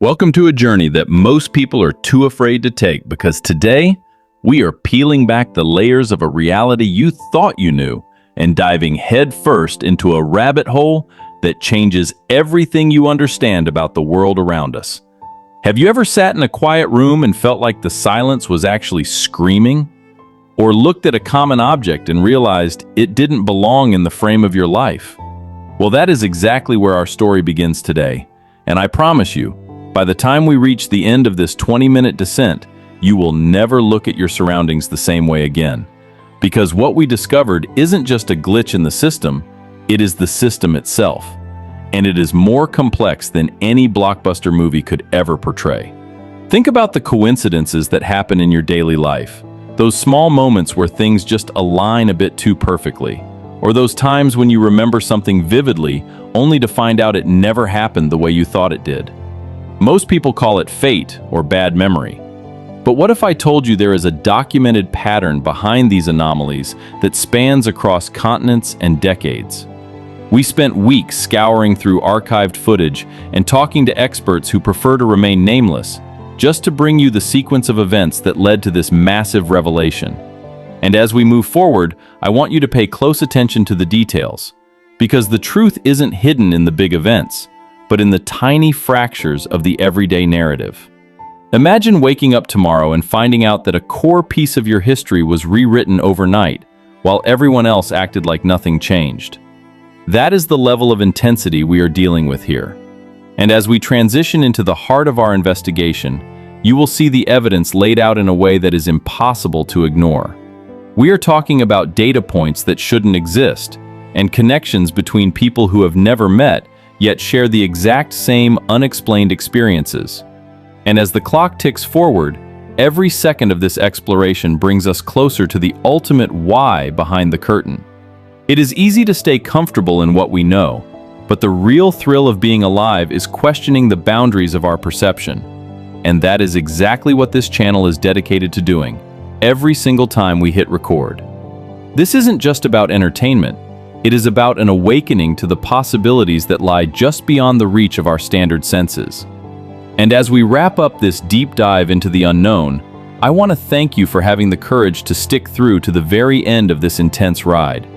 Welcome to a journey that most people are too afraid to take, because today we are peeling back the layers of a reality you thought you knew and diving headfirst into a rabbit hole that changes everything you understand about the world around us. Have you ever sat in a quiet room and felt like the silence was actually screaming? Or looked at a common object and realized it didn't belong in the frame of your life? Well, that is exactly where our story begins today. And I promise you, by the time we reach the end of this 20-minute descent, you will never look at your surroundings the same way again. Because what we discovered isn't just a glitch in the system, it is the system itself. And it is more complex than any blockbuster movie could ever portray. Think about the coincidences that happen in your daily life. Those small moments where things just align a bit too perfectly. Or those times when you remember something vividly, only to find out it never happened the way you thought it did. Most people call it fate or bad memory. But what if I told you there is a documented pattern behind these anomalies that spans across continents and decades? We spent weeks scouring through archived footage and talking to experts who prefer to remain nameless, just to bring you the sequence of events that led to this massive revelation. And as we move forward, I want you to pay close attention to the details, because the truth isn't hidden in the big events, but in the tiny fractures of the everyday narrative. Imagine waking up tomorrow and finding out that a core piece of your history was rewritten overnight, while everyone else acted like nothing changed. That is the level of intensity we are dealing with here. And as we transition into the heart of our investigation, you will see the evidence laid out in a way that is impossible to ignore. We are talking about data points that shouldn't exist, and connections between people who have never met, yet share the exact same unexplained experiences. And as the clock ticks forward, every second of this exploration brings us closer to the ultimate why behind the curtain. It is easy to stay comfortable in what we know, but the real thrill of being alive is questioning the boundaries of our perception. And that is exactly what this channel is dedicated to doing, every single time we hit record. This isn't just about entertainment. It is about an awakening to the possibilities that lie just beyond the reach of our standard senses. And as we wrap up this deep dive into the unknown, I want to thank you for having the courage to stick through to the very end of this intense ride.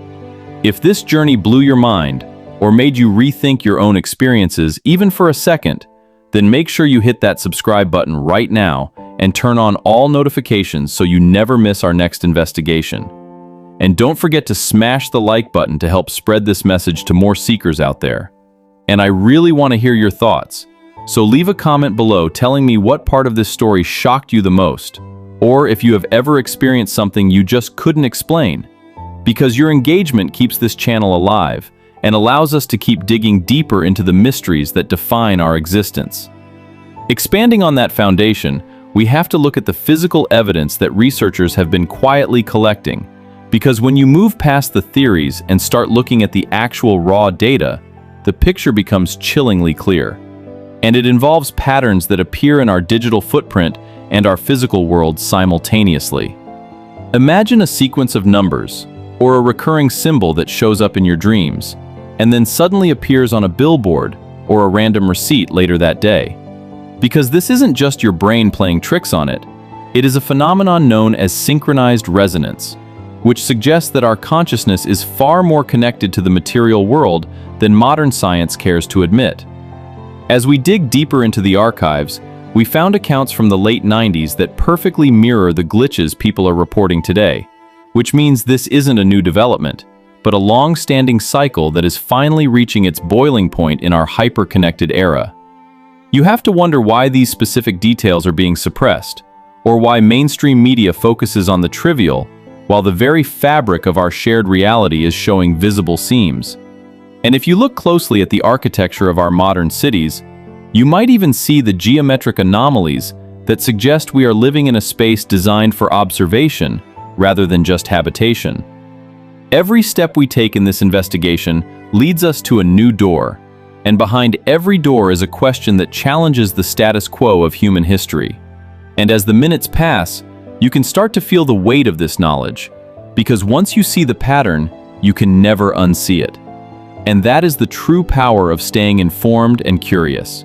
If this journey blew your mind, or made you rethink your own experiences even for a second, then make sure you hit that subscribe button right now and turn on all notifications so you never miss our next investigation. And don't forget to smash the like button to help spread this message to more seekers out there. And I really want to hear your thoughts, so leave a comment below telling me what part of this story shocked you the most, or if you have ever experienced something you just couldn't explain, because your engagement keeps this channel alive and allows us to keep digging deeper into the mysteries that define our existence. Expanding on that foundation, we have to look at the physical evidence that researchers have been quietly collecting. Because when you move past the theories and start looking at the actual raw data, the picture becomes chillingly clear. And it involves patterns that appear in our digital footprint and our physical world simultaneously. Imagine a sequence of numbers, or a recurring symbol that shows up in your dreams, and then suddenly appears on a billboard or a random receipt later that day. Because this isn't just your brain playing tricks on it, it is a phenomenon known as synchronized resonance, which suggests that our consciousness is far more connected to the material world than modern science cares to admit. As we dig deeper into the archives, we found accounts from the late 90s that perfectly mirror the glitches people are reporting today, which means this isn't a new development, but a long-standing cycle that is finally reaching its boiling point in our hyper-connected era. You have to wonder why these specific details are being suppressed, or why mainstream media focuses on the trivial, while the very fabric of our shared reality is showing visible seams. And if you look closely at the architecture of our modern cities, you might even see the geometric anomalies that suggest we are living in a space designed for observation rather than just habitation. Every step we take in this investigation leads us to a new door, and behind every door is a question that challenges the status quo of human history. And as the minutes pass, you can start to feel the weight of this knowledge, because once you see the pattern, you can never unsee it. And that is the true power of staying informed and curious.